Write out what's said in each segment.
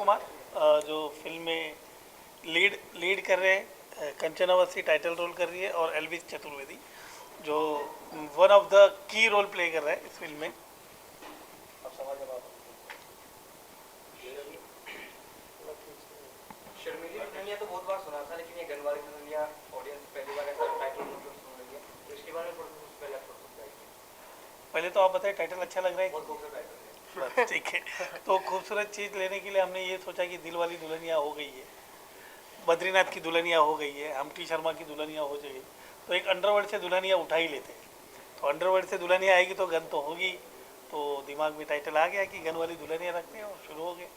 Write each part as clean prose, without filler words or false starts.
कुमार जो फिल्म में लीड कर रहे हैं। कंचन अवस्थी टाइटल रोल कर रही है और एल्विस चतुर्वेदी जो one of the key role play कर रहा है इस फिल्म में। शर्मीली दुल्हनिया तो बहुत बार सुना था, लेकिन ये गनवारी दुल्हनिया ऑडियंस पहली बार ऐसा टाइटल मतलब सुन रही है, तो इसके बारे में थोड़ा सा पहले आप थोड़ा समझाइए। पहले तो आप बताएं टाइटल अच्छा लग रहा है? बहुत खूबसूरत टाइटल है। ठीक है, तो खूबसूरत चीज़ लेने के लिए हमने ये सोचा कि दिल वाली दुल्हनिया हो गई है, बद्रीनाथ की दुल्हनिया हो गई है, हम्टी शर्मा की दुल्हनिया हो जाएगी, तो एक अंडरवर्ल्ड से दुल्हनिया उठा ही लेते हैं। तो अंडरवर्ल्ड से दुल्हनिया आएगी तो गन तो होगी, तो दिमाग में टाइटल आ गया कि गन वाली दुल्हनिया रखते हैं और शुरू हो गए।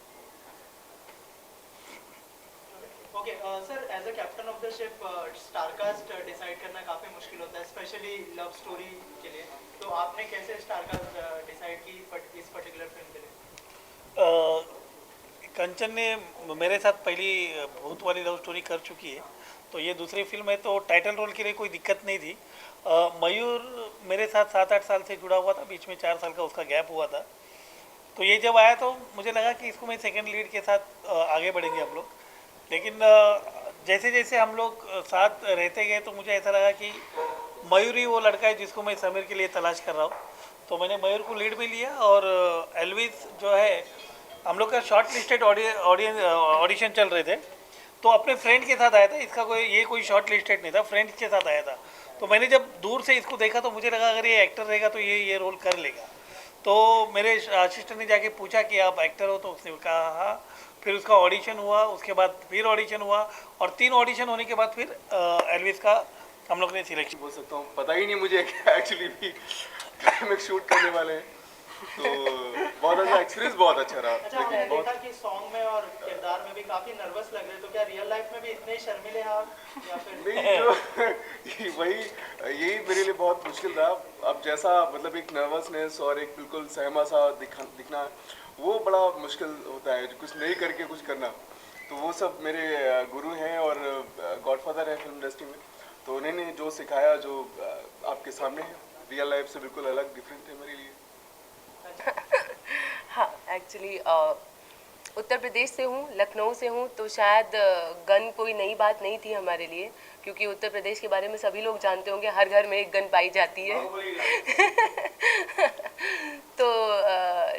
Okay sir, as a captain of the ship star cast decide करना काफ़ी मुश्किल होता है, स्पेशली लव स्टोरी के लिए। तो आपने कैसे स्टारकास्ट डिसाइड की इस पर्टिकुलर फिल्म के लिए? कंचन ने मेरे साथ पहली भूत वाली लव स्टोरी कर चुकी है, तो ये दूसरी फिल्म है, तो टाइटल रोल के लिए कोई दिक्कत नहीं थी। मयूर मेरे साथ 7-8 साल से जुड़ा हुआ था, बीच में 4 साल का उसका गैप हुआ था। तो ये जब आया तो मुझे लगा कि इसको मैं सेकंड लीड के साथ आगे बढ़ेंगे हम लोग। लेकिन जैसे जैसे हम लोग साथ रहते गए तो मुझे ऐसा लगा कि मयूर ही वो लड़का है जिसको मैं समीर के लिए तलाश कर रहा हूँ, तो मैंने मयूर को लीड में लिया। और एल्विस जो है, हम लोग का शॉर्ट लिस्टेड ऑडिशन चल रहे थे, तो अपने फ्रेंड के साथ आया था। इसका कोई शॉर्ट लिस्टेड नहीं था, फ्रेंड के साथ आया था। तो मैंने जब दूर से इसको देखा तो मुझे लगा अगर ये एक्टर रहेगा तो ये रोल कर लेगा। तो मेरे असिस्टेंट ने जाके पूछा कि आप एक्टर हो, तो उसने कहा हाँ। फिर उसका ऑडिशन हुआ, उसके बाद फिर ऑडिशन हुआ, और 3 ऑडिशन होने के बाद फिर एल्विस का हम लोग ने सिलेक्शन। बोल सकता हूँ, पता ही नहीं मुझे एक्चुअली भी क्लाइमेक्स शूट करने वाले हैं, तो बहुत अच्छा एक्सपीरियंस, बहुत अच्छा रहा। अच्छा, हमने देखा कि सॉन्ग में और किरदार में भी काफ़ी नर्वस लग रहे, तो क्या रियल लाइफ में भी इतने शर्मीले हैं आप, या फिर? नहीं, जो यही मेरे लिए बहुत मुश्किल था। अब जैसा मतलब एक नर्वसनेस और एक बिल्कुल सहमा सा दिखना, वो बड़ा मुश्किल होता है, जो कुछ नहीं करके कुछ करना। तो वो सब मेरे गुरु हैं और गॉडफादर है फिल्म इंडस्ट्री में, तो उन्होंने जो सिखाया, जो आपके सामने है, रियल लाइफ से बिल्कुल अलग डिफरेंट है मेरे लिए। हाँ, एक्चुअली उत्तर प्रदेश से हूँ, लखनऊ से हूँ, तो शायद गन कोई नई बात नहीं थी हमारे लिए, क्योंकि उत्तर प्रदेश के बारे में सभी लोग जानते होंगे, हर घर में एक गन पाई जाती है। तो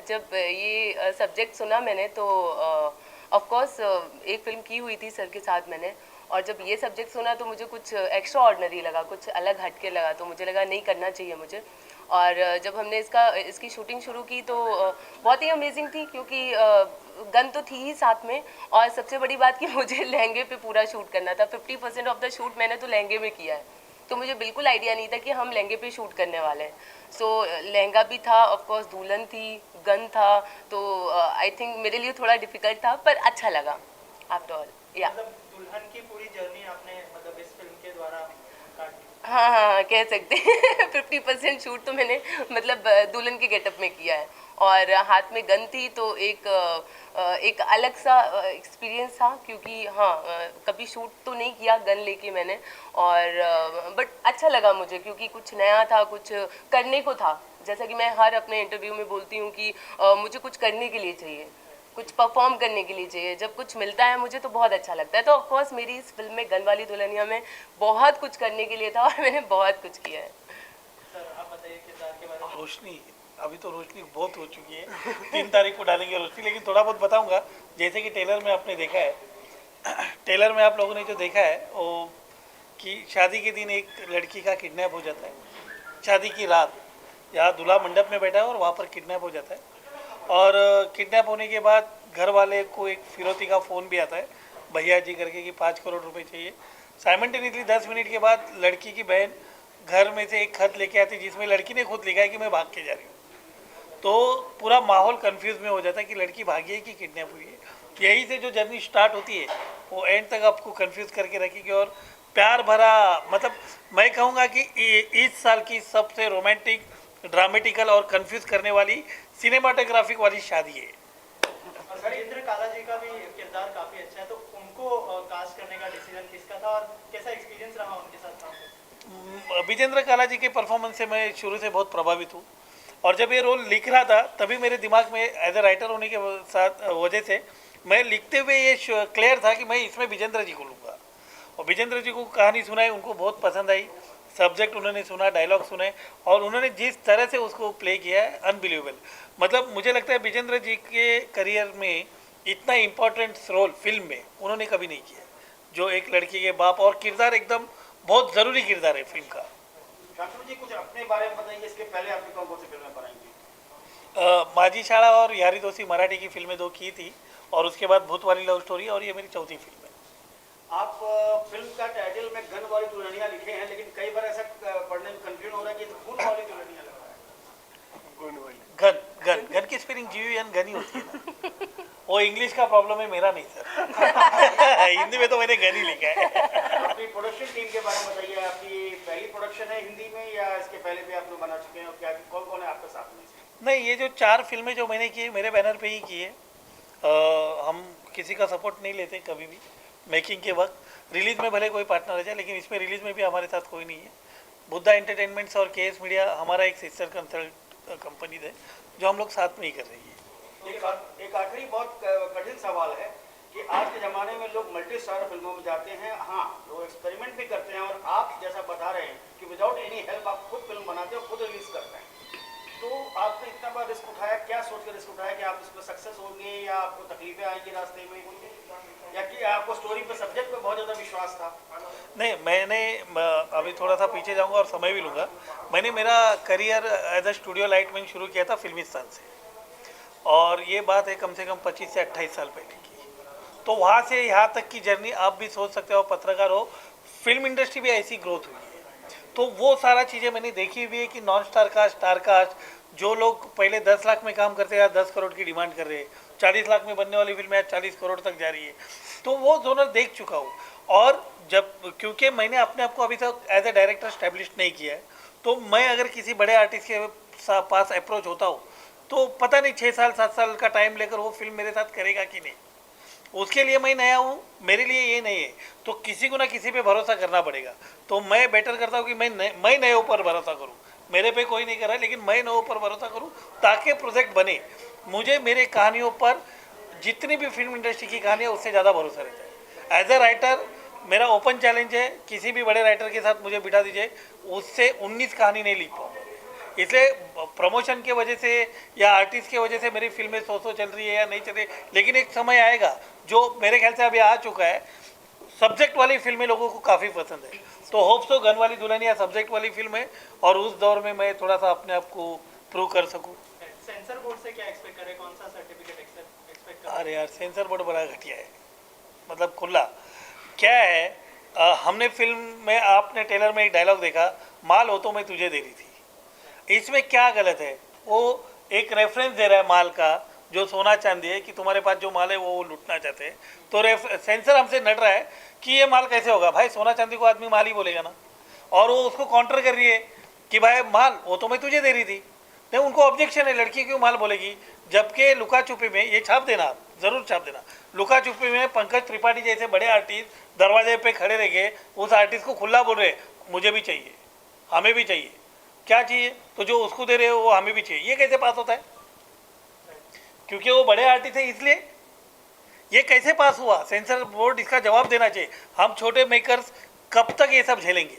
जब ये सब्जेक्ट सुना मैंने तो ऑफ कोर्स एक फिल्म की हुई थी सर के साथ मैंने, और जब ये सब्जेक्ट सुना तो मुझे कुछ एक्स्ट्रा ऑर्डिनरी लगा, कुछ अलग हटके लगा, तो मुझे लगा नहीं करना चाहिए मुझे। और जब हमने इसकी शूटिंग शुरू की तो बहुत ही अमेजिंग थी, क्योंकि गन तो थी ही साथ में, और सबसे बड़ी बात कि मुझे लहंगे पे पूरा शूट करना था। 50% ऑफ द शूट मैंने तो लहंगे में किया है, तो मुझे बिल्कुल आइडिया नहीं था कि हम लहंगे पे शूट करने वाले हैं। सो लहंगा भी था, ऑफ कोर्स दुल्हन थी, गन था, तो आई थिंक मेरे लिए थोड़ा डिफिकल्ट था, पर अच्छा लगा आफ्टर ऑल। या मतलब दुल्हन की पूरी जर्नी आपने मतलब इस फिल्म के द्वारा काट दी? हाँ हाँ हाँ, कह सकते हैं। 50% शूट तो मैंने मतलब दुल्हन के गेटअप में किया है, और हाथ में गन थी, तो एक अलग सा एक्सपीरियंस था, क्योंकि हाँ कभी शूट तो नहीं किया गन लेके मैंने, और बट अच्छा लगा मुझे, क्योंकि कुछ नया था, कुछ करने को था। जैसा कि मैं हर अपने इंटरव्यू में बोलती हूँ कि मुझे कुछ करने के लिए चाहिए, कुछ परफॉर्म करने के लिए चाहिए। जब कुछ मिलता है मुझे तो बहुत अच्छा लगता है। तो ऑफ कोर्स मेरी इस फिल्म में गन वाली दुल्हनिया में बहुत कुछ करने के लिए था, और मैंने बहुत कुछ किया है। सर आप बताइए किरदार के बारे में। रोशनी, अभी तो रोशनी बहुत हो चुकी है, 3 तारीख को डालेंगे रोशनी, लेकिन थोड़ा बहुत बताऊंगा। जैसे कि टेलर में आपने देखा है, टेलर में आप लोगों ने जो देखा है वो कि शादी के दिन एक लड़की का किडनैप हो जाता है। शादी की रात यहाँ दूल्हा मंडप में बैठा है और वहाँ पर किडनैप हो जाता है, और किडनैप होने के बाद घर वाले को एक फिरौती का फ़ोन भी आता है भैया जी करके कि 5 करोड़ रुपए चाहिए। साइमल्टेनियसली 10 मिनट के बाद लड़की की बहन घर में से एक खत लेके आती जिसमें लड़की ने खुद लिखा है कि मैं भाग के जा रही हूँ। तो पूरा माहौल कंफ्यूज में हो जाता है कि लड़की भागी है कि किडनैप हुई है। यही से जो जर्नी स्टार्ट होती है वो एंड तक आपको कंफ्यूज करके रखेगी, और प्यार भरा, मतलब मैं कहूँगा कि इस साल की सबसे रोमांटिक, ड्रामेटिकल और कंफ्यूज करने वाली सिनेमाटोग्राफिक वाली शादी है। और विजेंद्र काला जी का भी किरदार काफी अच्छा है, तो उनको कास्ट करने का डिसीजन किसका था, और कैसा एक्सपीरियंस रहा उनके साथ काम करके? विजेंद्र काला जी के परफॉर्मेंस से मैं शुरू से बहुत प्रभावित हूँ, और जब ये रोल लिख रहा था तभी मेरे दिमाग में एज ए राइटर होने के साथ वजह से मैं लिखते हुए ये क्लियर था कि मैं इसमें विजेंद्र जी को लूँगा, और विजेंद्र जी को कहानी सुनाई, उनको बहुत पसंद आई, सब्जेक्ट उन्होंने सुना, डायलॉग सुने, और उन्होंने जिस तरह से उसको प्ले किया है अनबिलीवेबल। मतलब मुझे लगता है विजेंद्र जी के करियर में इतना इम्पोर्टेंट रोल फिल्म में उन्होंने कभी नहीं किया, जो एक लड़की के बाप, और किरदार एकदम बहुत ज़रूरी किरदार है फिल्म का। शांतनु जी कुछ अपने बारे में बताइए, इसके पहले आपने कौन कौन सी फिल्में बनाई थी? माझी शाला और यारी दोस्ती मराठी की फिल्में 2 की थी, और उसके बाद भूत वाली लव स्टोरी, और ये मेरी चौथी फिल्म है। आप फिल्म का टाइटल में गन वाली दुल्हनिया लिखे हैं, लेकिन कई बार ऐसा पढ़ने में कंफ्यूजन हो रहा है कि खून वाली दुल्हनिया लग रहा है। गन गन गन की स्पेलिंग GUN गन ही होती है ना। वो इंग्लिश का प्रॉब्लम है, मेरा नहीं सर। हिंदी में तो मैंने गन ही लिखा है। अपनी प्रोडक्शन टीम के बारे में बताइए, आपकी पहली प्रोडक्शन है हिंदी में या इसके पहले भी आप लोग बना चुके हैं, और क्या कौन कौन है आपके साथ में? नहीं, ये जो 4 फिल्में जो मैंने की है मेरे बैनर पे ही की है। हम किसी का सपोर्ट नहीं लेते कभी भी मेकिंग के वक्त। रिलीज़ में भले कोई पार्टनर आ जाए, लेकिन इसमें रिलीज़ में भी हमारे साथ कोई नहीं है। बुद्धा एंटरटेनमेंट्स और KS मीडिया हमारा एक सिस्टर कंसल्ट कंपनी है, जो हम लोग साथ में ही कर रही है। एक आखिरी बहुत कठिन सवाल है कि आज के ज़माने में लोग मल्टी स्टार फिल्मों में जाते हैं, हाँ लोग एक्सपेरिमेंट भी करते हैं, और आप जैसा बता रहे हैं कि विदाउट एनी हेल्प आप खुद फिल्म बनाते हो, खुद रिलीज करते हैं, तो आपने इतना बड़ा रिस्क उठाया, क्या सोच कर रिस्क उठाया कि आप इसमें सक्सेस होंगे या आपको तकलीफें आएंगी रास्ते में, या कि आपको स्टोरी पे सब्जेक्ट पे बहुत ज़्यादा विश्वास था? नहीं, मैंने अभी थोड़ा सा पीछे जाऊंगा और समय भी लूँगा। मैंने मेरा career as a studio lightman शुरू किया था फिल्मिस्तान से, और ये बात है कम से कम 25 से 28 साल पहले की। तो वहाँ से यहाँ तक की जर्नी आप भी सोच सकते हो, पत्रकार हो, फिल्म इंडस्ट्री भी ऐसी ग्रोथ हुई है। तो वो सारा चीज़ें मैंने देखी हुई है कि non star cast, star cast, जो लोग पहले 10 लाख में काम करते हैं 10 करोड़ की डिमांड कर रहे हैं, 40 लाख में बनने वाली फिल्म आज 40 करोड़ तक जा रही है। तो वो जोनर देख चुका हूँ, और जब क्योंकि मैंने अपने आप को अभी तक एज ए डायरेक्टर स्टैब्लिश नहीं किया है, तो मैं अगर किसी बड़े आर्टिस्ट के पास अप्रोच होता हूँ तो पता नहीं 6 साल 7 साल का टाइम लेकर वो फिल्म मेरे साथ करेगा कि नहीं। उसके लिए मैं नया हूँ, मेरे लिए ये नहीं है, तो किसी को ना किसी पे भरोसा करना पड़ेगा। तो मैं बेटर करता हूँ कि मैं नए पर भरोसा करूँ। मेरे पे कोई नहीं कर रहा है, लेकिन मैं नए पर भरोसा करूँ ताकि प्रोजेक्ट बने। मुझे मेरे कहानियों पर, जितनी भी फिल्म इंडस्ट्री की कहानी है, उससे ज़्यादा भरोसा रहता है। एज ए राइटर मेरा ओपन चैलेंज है, किसी भी बड़े राइटर के साथ मुझे बिठा दीजिए, उससे 19 कहानी नहीं लिख पाऊँगा। इसलिए प्रमोशन के वजह से या आर्टिस्ट की वजह से मेरी फिल्में 100 चल रही है या नहीं चल रही, लेकिन एक समय आएगा जो मेरे ख्याल से अभी आ चुका है, सब्जेक्ट वाली फिल्में लोगों को काफ़ी पसंद है। तो होप्स तो गन वाली दुल्हनिया सब्जेक्ट वाली फिल्म है, और उस दौर में मैं थोड़ा सा अपने आप को प्रूव कर सकूं। सेंसर बोर्ड से क्या एक्सपेक्ट करें, कौन सा सर्टिफिकेट एक्सपेक्ट करें? अरे यार, सेंसर बोर्ड बड़ा घटिया है, मतलब खुला क्या है। हमने फिल्म में, आपने ट्रेलर में एक डायलॉग देखा, माल हो तो मैं तुझे दे रही थी। इसमें क्या गलत है? वो एक रेफरेंस दे रहा है माल का, जो सोना चांदी है, कि तुम्हारे पास जो माल है वो लूटना चाहते हैं। तो सेंसर हमसे नट रहा है कि ये माल कैसे होगा भाई, सोना चांदी को आदमी माल ही बोलेगा ना। और वो उसको काउंटर कर रही है कि भाई माल वो तो मैं तुझे दे रही थी। नहीं, उनको ऑब्जेक्शन है, लड़की क्यों माल बोलेगी, जबकि लुका छुपी में, ये छाप देना, ज़रूर छाप देना, लुका छुपी में पंकज त्रिपाठी जैसे बड़े आर्टिस्ट दरवाजे पे खड़े रह गए, उस आर्टिस्ट को खुला बोल रहे मुझे भी चाहिए, हमें भी चाहिए। क्या चाहिए? तो जो उसको दे रहे हो वो हमें भी चाहिए। ये कैसे पास होता है? क्योंकि वो बड़े आर्टिस्ट है, इसलिए ये कैसे पास हुआ? सेंसर बोर्ड इसका जवाब देना चाहिए। हम छोटे मेकर्स कब तक ये सब झेलेंगे?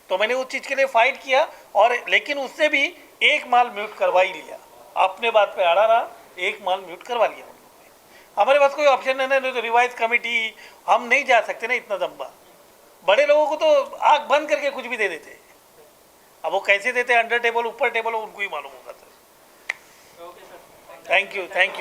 तो मैंने उस चीज़ के लिए फाइट किया, और लेकिन उससे भी एक माल म्यूट करवा ही लिया। अपने बात पे अड़ा रहा, एक माल म्यूट करवा लिया। हमारे पास कोई ऑप्शन नहीं है, तो रिवाइज कमेटी, हम नहीं जा सकते ना इतना लंबा। बड़े लोगों को तो आँख बंद करके कुछ भी दे देते। अब वो कैसे देते हैं, अंडर टेबल ऊपर टेबल, उनको ही मालूम होगा sir. Okay sir, thank you, thank you.